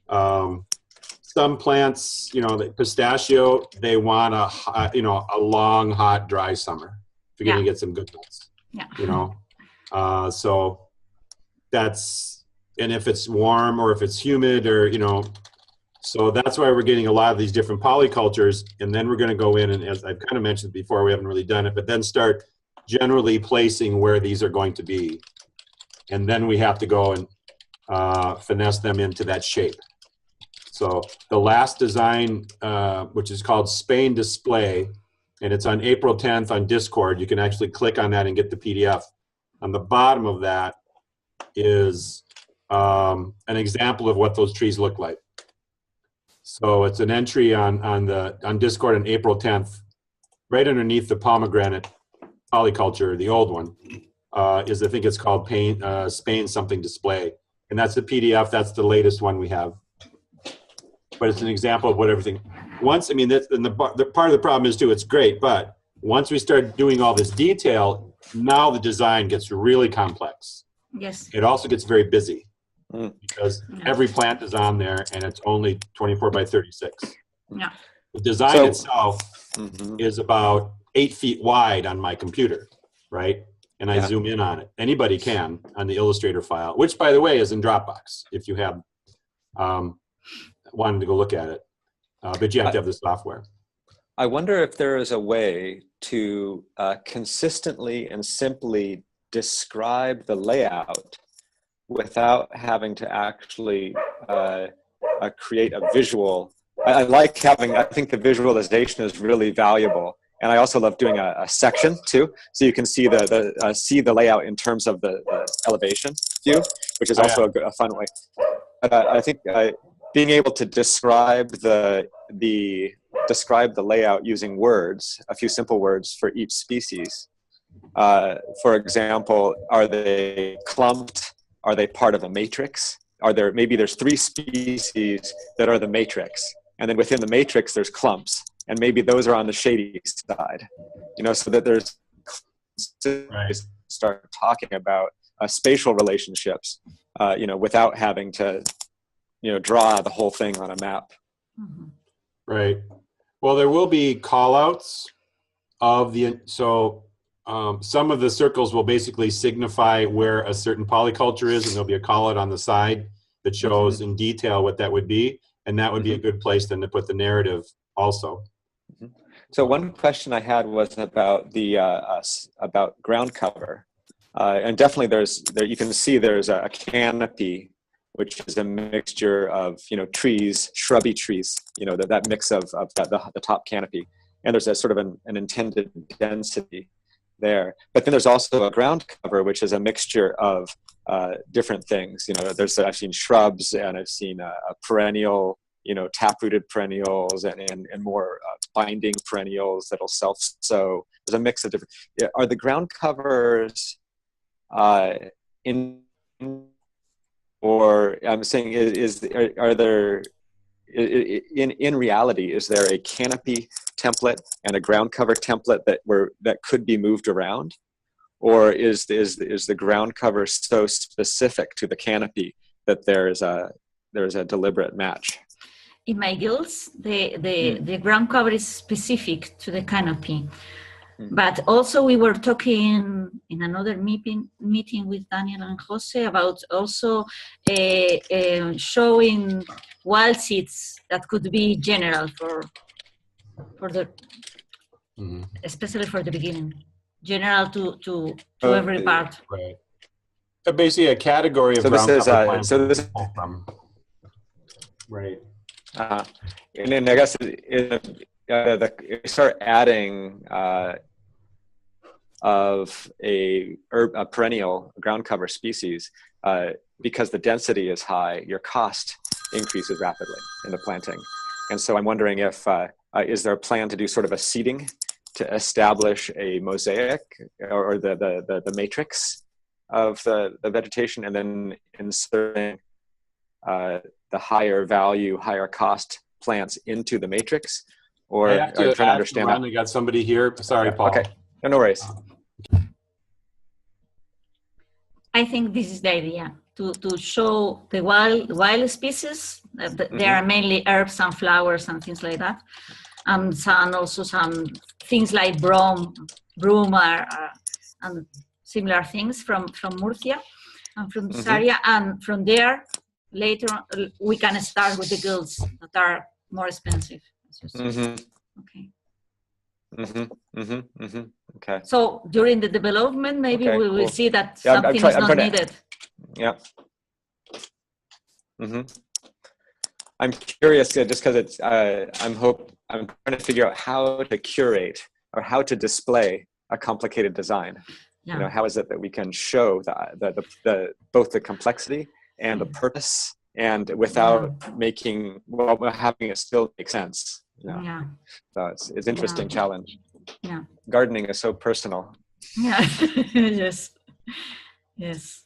Some plants, the pistachio, they want a long, hot, dry summer if you're going to get some good ones. Yeah. So that's, and if it's warm or if it's humid or, so that's why we're getting a lot of these different polycultures. And then we're going to go in, and as I've kind of mentioned before, we haven't really done it, but then start generally placing where these are going to be. And then we have to go and finesse them into that shape. So the last design, which is called Spain Display, and it's on April 10th on Discord. You can actually click on that and get the PDF. on the bottom of that is an example of what those trees look like. So it's an entry on Discord on April 10th, right underneath the pomegranate polyculture, the old one, is I think it's called Spain something display. And that's the PDF, that's the latest one we have. But it's an example of what everything, once, I mean, the part of the problem is too, it's great, but once we start doing all this detail, now the design gets really complex. Yes. It also gets very busy because every plant is on there and it's only 24 by 36. Yeah. The design itself is about 8 feet wide on my computer, right? And I zoom in on it. Anybody can on the Illustrator file, which by the way is in Dropbox if you have wanted to go look at it. But you have to have the software. I wonder if there is a way to consistently and simply describe the layout without having to actually create a visual. I think the visualization is really valuable. And I also love doing a section too, so you can see the layout in terms of the elevation view, which is also a fun way. I think being able to describe the layout using words, a few simple words for each species. For example, are they clumped? Are they part of a matrix? Maybe there's 3 species that are the matrix, and then within the matrix there's clumps, and maybe those are on the shady side, so that there's start talking about spatial relationships, without having to, draw the whole thing on a map. Right. Well, there will be call-outs of some of the circles will basically signify where a certain polyculture is, and there'll be a call-out on the side that shows in detail what that would be, and that would be a good place then to put the narrative also. So one question I had was about about ground cover, and definitely you can see there's a canopy, which is a mixture of trees, shrubby trees, that mix of the top canopy, and there's a sort of an intended density there. But then there's also a ground cover, which is a mixture of different things. I've seen shrubs, and I've seen a perennial, tap-rooted perennials, and more binding perennials that'll self-sow. There's a mix of different. Are the ground covers or I'm saying are there in reality, is there a canopy template and a ground cover template that could be moved around, or is the ground cover so specific to the canopy that there's a deliberate match? In my guilds, the ground cover is specific to the canopy. But also we were talking in another meeting with Daniel and Jose about also showing wild seeds that could be general for the especially for the beginning, general to every part. Right. Basically a category of ground cover plants. Right. And then I guess start adding of a perennial ground cover species, because the density is high, your cost increases rapidly in the planting. And so I'm wondering if is there a plan to do sort of a seeding to establish a mosaic or the matrix of the vegetation, and then inserting the higher value, higher cost plants into the matrix? Or I'm trying to understand. That. We got somebody here. Sorry, Paul. Okay, no worries. I think this is the idea, to show the wild species. There are mainly herbs and flowers and things like that, and also some things like broom and similar things from Murcia and from this area. And from there, later on, we can start with the guilds that are more expensive. Okay. Okay. So during the development, maybe we will see that something is not needed. Yeah. I'm curious, just because it's. I'm trying to figure out how to curate or how to display a complicated design. You know, how is it that we can show the both the complexity and the purpose, and without having it still make sense. You know? Yeah. So it's interesting challenge. Yeah. Gardening is so personal. Yeah. Yes. Yes.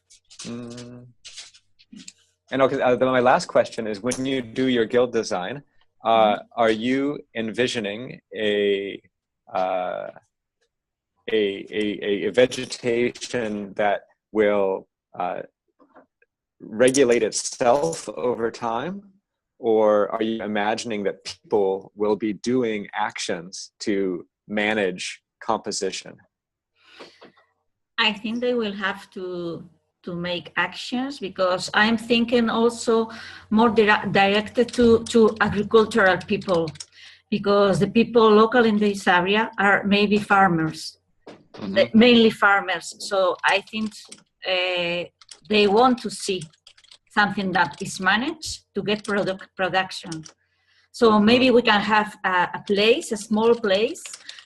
And okay, my last question is: when you do your guild design, are you envisioning a vegetation that will regulate itself over time, or are you imagining that people will be doing actions to manage composition? I think they will have to make actions, because I'm thinking also more directed to agricultural people, because the people local in this area are maybe farmers, mainly farmers. So I think they want to see something that is managed to get production. So maybe we can have a small place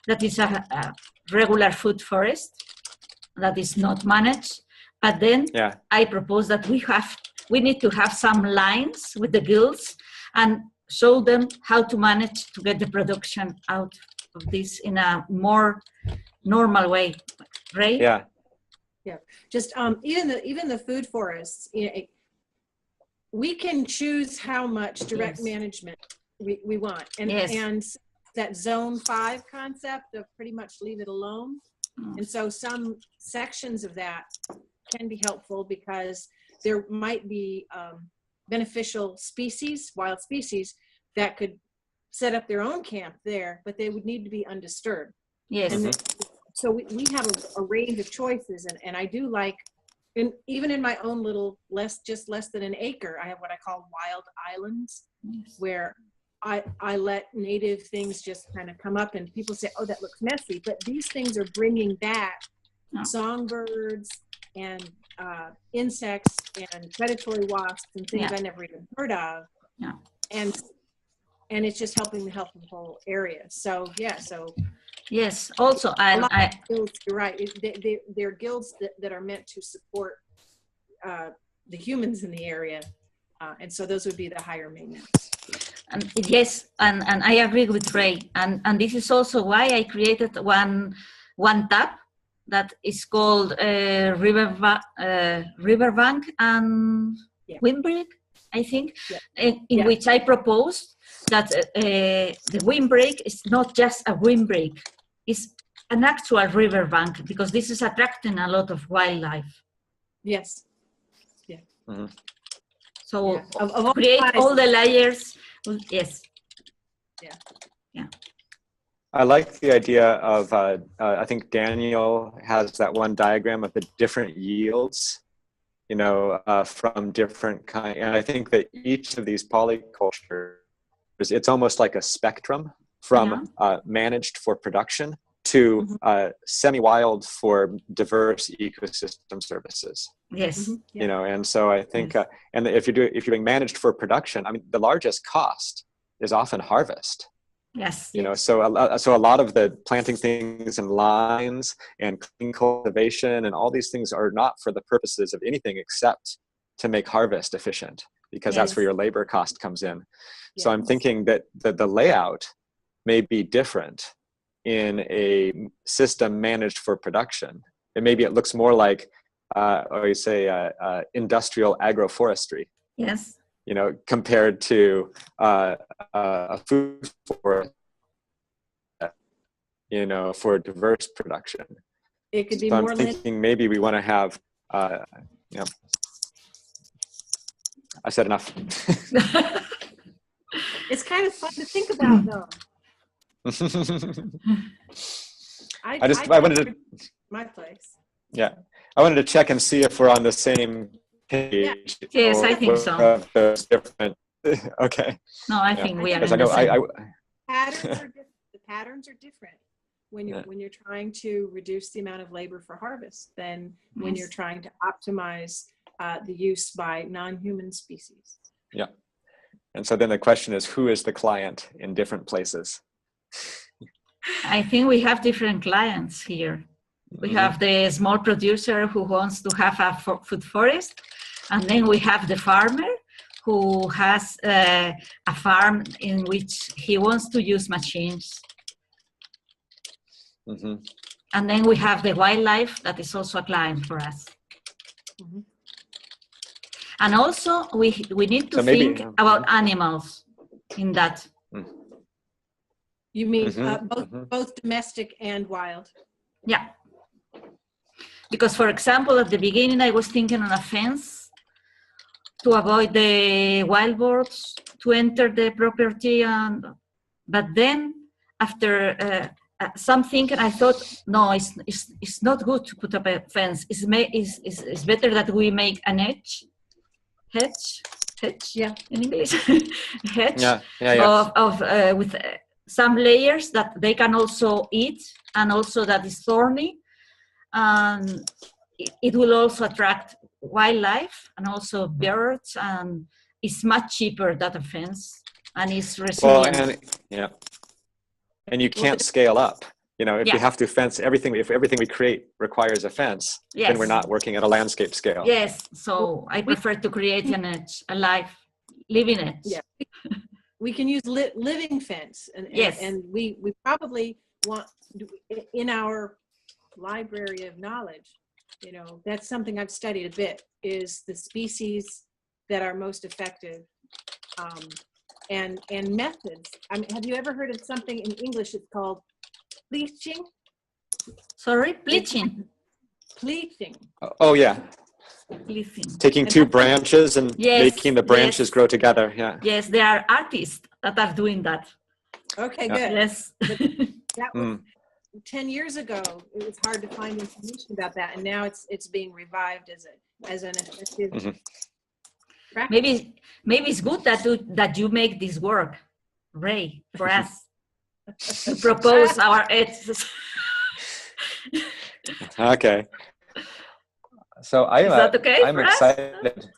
that is a regular food forest that is not managed. But then I propose that we need to have some lines with the guilds and show them how to manage to get the production out of this in a more normal way, right? Yeah. Just even the food forests, you know, we can choose how much direct management we want, and that zone 5 concept of pretty much leave it alone. And so some sections of that can be helpful, because there might be beneficial species, wild species, that could set up their own camp there, but they would need to be undisturbed. Yes. And so we have a range of choices, and I do like, and even in my own little less than an acre, I have what I call wild islands, where I let native things just kind of come up, and people say, oh, that looks messy, but these things are bringing back songbirds and insects and predatory wasps and things I never even heard of. And it's just helping the health of the whole area. So yes, also guilds, you're right, they're guilds that are meant to support the humans in the area, and so those would be the higher maintenance. And yes, and I agree with Ray, and this is also why I created one tab that is called Riverbank and Windbreak, I think, in which I proposed that the windbreak is not just a windbreak, it's an actual riverbank, because this is attracting a lot of wildlife. Yes. So create all the layers. Yes. I like the idea of, I think Daniel has that one diagram of the different yields, you know, from different kinds. And I think that each of these polycultures, it's almost like a spectrum from managed for production to semi-wild for diverse ecosystem services. Yes. You know, and so I think, and if you're doing managed for production, I mean, the largest cost is often harvest. Yes. You know, so a lot of the planting things and lines and clean cultivation and all these things are not for the purposes of anything except to make harvest efficient, because that's where your labor cost comes in. So I'm thinking that the layout may be different in a system managed for production. And maybe it looks more like, or you say, industrial agroforestry. Yes. You know, compared to a food forest, you know, for diverse production. It could be so more. I'm thinking maybe we want to have, you know, I said enough. It's kind of fun to think about, though. I wanted to my place. Yeah, I wanted to check and see if we're on the same page. Yes, I think so. Different. Okay. No, I think we are. Because I know the patterns are different when you're trying to reduce the amount of labor for harvest than when you're trying to optimize the use by non-human species. Yeah. And so then the question is, who is the client in different places? I think we have different clients here. We have the small producer who wants to have a food forest, and then we have the farmer who has a farm in which he wants to use machines. And then we have the wildlife that is also a client for us. And also we need to think about animals in that. You mean both domestic and wild? Yeah. Because, for example, at the beginning, I was thinking on a fence to avoid the wild boars to enter the property. But then, after some thinking, I thought, no, it's not good to put up a fence. It's better that we make an hedge, yeah, in English, hedge with some layers that they can also eat, and also that is thorny. It will also attract wildlife and also birds, and it's much cheaper than a fence, and it's resilient. And you can't scale up. If you have to fence everything, if everything we create requires a fence, then we're not working at a landscape scale. Yes, so I prefer to create an edge, a living edge. Yeah, we can use living fence, and we probably want, in our library of knowledge, that's something I've studied a bit, is the species that are most effective, and methods. I mean, have you ever heard of something in English? It's called bleaching. Sorry, bleaching. Bleaching. Oh yeah. Bleaching. Taking two branches and making the branches grow together. Yeah. Yes, there are artists that are doing that. Okay, good. Yes. That was 10 years ago. It was hard to find information about that, and now it's being revived as an effective practice. Maybe it's good that you make this work, Ray, for us to propose our edges. Okay. So Is that okay I'm excited.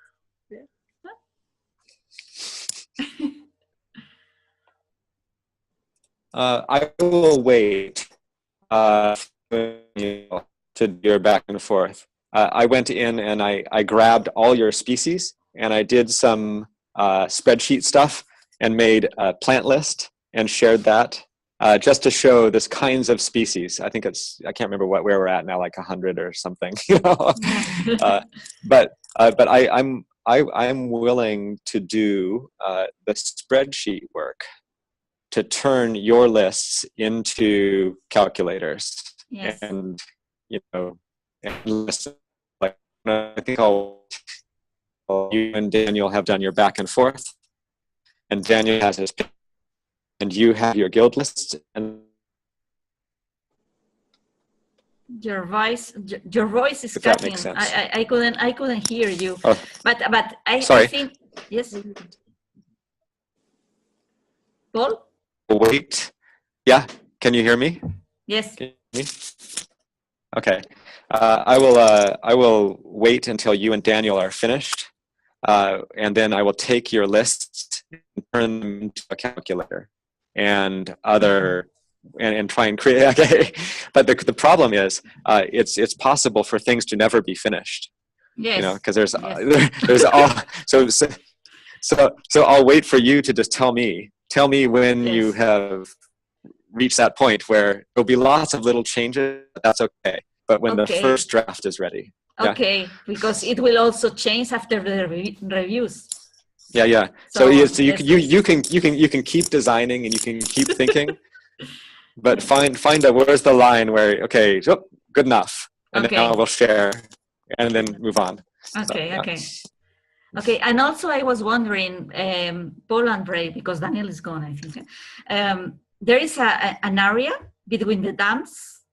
I will wait to do your back and forth. I went in and I grabbed all your species, and I did some spreadsheet stuff and made a plant list and shared that just to show this kinds of species. I think I can't remember where we're at now, like 100 or something. But I'm willing to do the spreadsheet work to turn your lists into calculators. Yes. And lists, like, I think you and Daniel have done your back and forth, and Daniel has his, and you have your guild lists, and your voice is cutting. I couldn't hear you. Oh. But I think yes. Paul? Wait. Yeah. Can you hear me? Yes. Can you hear me? Okay. I will wait until you and Daniel are finished, and then I will take your lists and turn them into a calculator and and try and create. Okay, but the problem is it's possible for things to never be finished. Yes. Because there's all so I'll wait for you to just tell me when you have reached that point where there'll be lots of little changes. That's okay. But when the first draft is ready. Okay, because it will also change after the reviews. Yeah. So you can keep designing and you can keep thinking, but find out where's the line where good enough, and then I will share, and then move on. Okay. And also I was wondering, Paul and Ray, because Daniel is gone, I think. There is an area between the dams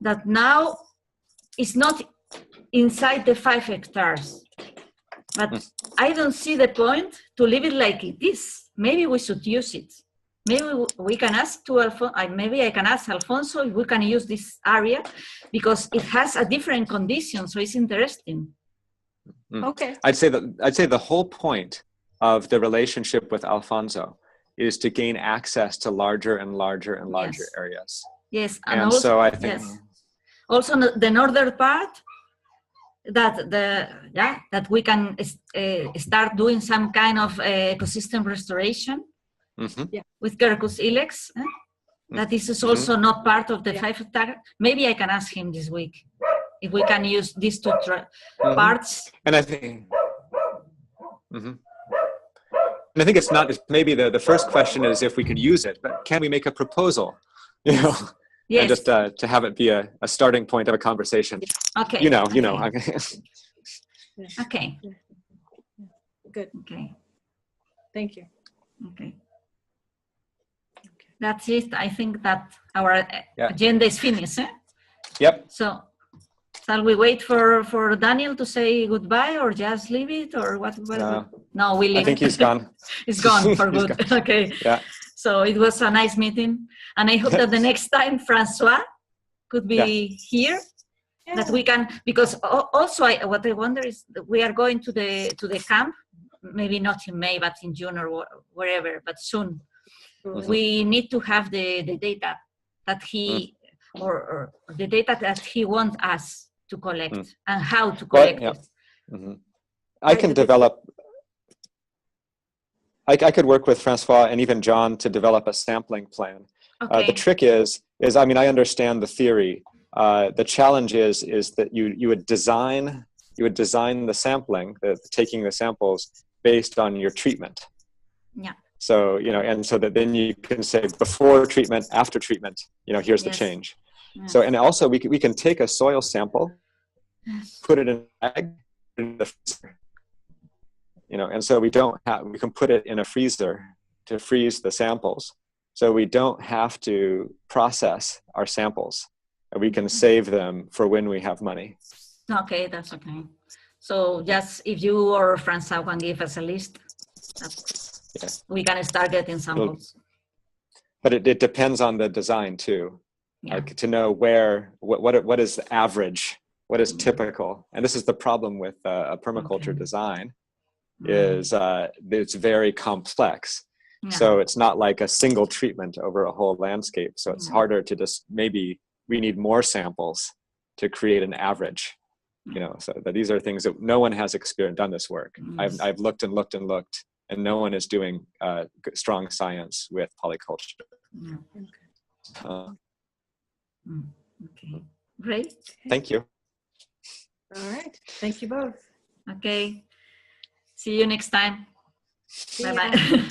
that now is not inside the 5 hectares. But I don't see the point to leave it like it is. Maybe we should use it. Maybe we can ask maybe I can ask Alfonso if we can use this area, because it has a different condition, so it's interesting. Okay. I'd say the whole point of the relationship with Alfonso is to gain access to larger and larger and larger areas. Yes, and also, so I think Also, the northern part, that we can start doing some kind of ecosystem restoration with Quercus ilex. That is also not part of the 5 hectare. Maybe I can ask him this week if we can use these two parts. And I think, and I think it's not, maybe the first question is if we could use it, but can we make a proposal? You know, yes. And just to have it be a starting point of a conversation. Okay. You know. Okay. Good. Okay. Thank you. Okay. That's it. I think that our agenda is finished. Yep. So, shall we wait for Daniel to say goodbye, or just leave it, or what? No, we leave. I think he's gone. He's gone for good. Gone. Okay. Yeah. So it was a nice meeting, and I hope that the next time Francois could be here. Yeah. That we can, because also what I wonder is that we are going to the camp, maybe not in May, but in June or wherever, but soon. We need to have the data that he or the data that he wants us to collect and how to collect it. I can develop. I could work with Francois and even John to develop a sampling plan. Okay. The trick is I mean, I understand the theory. The challenge is that you would design the sampling, taking the samples based on your treatment. Yeah. So, and so that then you can say before treatment, after treatment, here's the change. Yes. So, and also we can take a soil sample, put it in a bag, in the freezer, and so we can put it in a freezer to freeze the samples. So we don't have to process our samples. We can save them for when we have money. Okay, that's okay. So just if you or Francois can give us a list, we can start getting samples. But it depends on the design too. Yeah. Like to know what is the average, what is typical. And this is the problem with a permaculture design, is it's very complex. Yeah. So it's not like a single treatment over a whole landscape. So it's harder to just, maybe we need more samples to create an average. So that these are things that no one has done this work. I've looked and looked and looked, and no one is doing strong science with polyculture. Okay, great. Thank you. All right, thank you both. Okay, see you next time. Bye-bye.